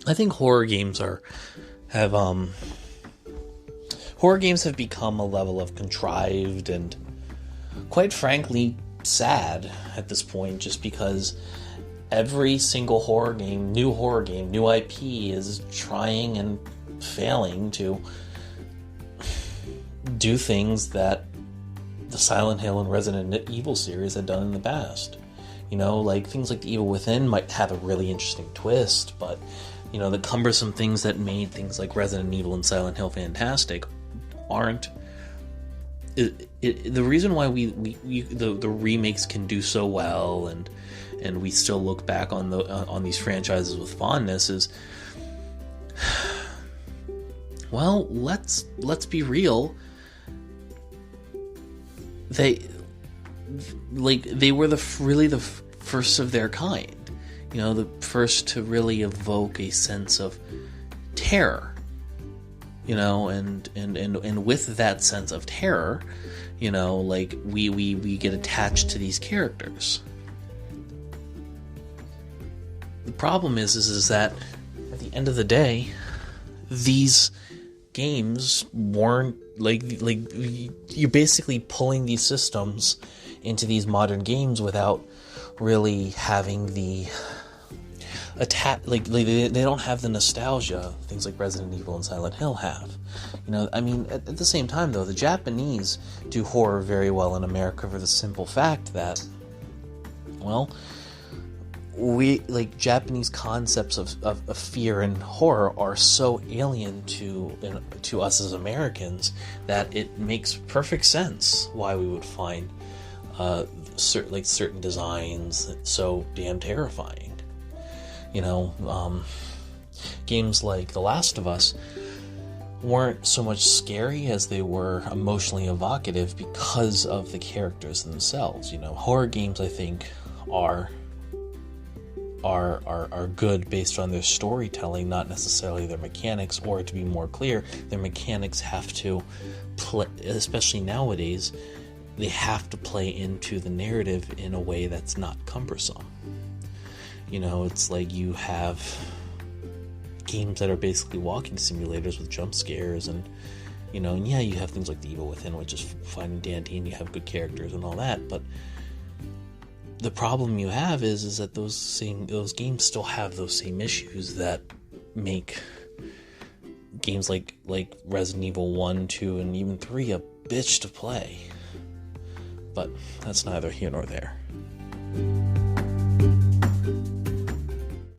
I think horror games have become a level of contrived and, quite frankly, sad at this point, just because every single new IP is trying and failing to do things that the Silent Hill and Resident Evil series had done in the past. Like things like The Evil Within might have a really interesting twist, but the cumbersome things that made things like Resident Evil and Silent Hill fantastic aren't. The reason why the remakes can do so well and we still look back on these franchises with fondness is, well, let's be real. They were the first of their kind, the first to really evoke a sense of terror, and with that sense of terror, we get attached to these characters. The problem is that at the end of the day, these games weren't you're basically pulling these systems into these modern games without really having the they don't have the nostalgia things like Resident Evil and Silent Hill have. At the same time though, the Japanese do horror very well in America for the simple fact that, well, we Japanese concepts of fear and horror are so alien to us as Americans that it makes perfect sense why we would find certain designs so damn terrifying. Games like The Last of Us weren't so much scary as they were emotionally evocative because of the characters themselves. Horror games, I think, are good based on their storytelling, not necessarily their mechanics, or to be more clear, their mechanics have to play, especially nowadays, they have to play into the narrative in a way that's not cumbersome. It's like you have games that are basically walking simulators with jump scares and, you have things like The Evil Within, which is fine and dandy, and you have good characters and all that, but the problem you have is that those games still have those same issues that make games like Resident Evil 1, 2, and even 3 a bitch to play. But that's neither here nor there.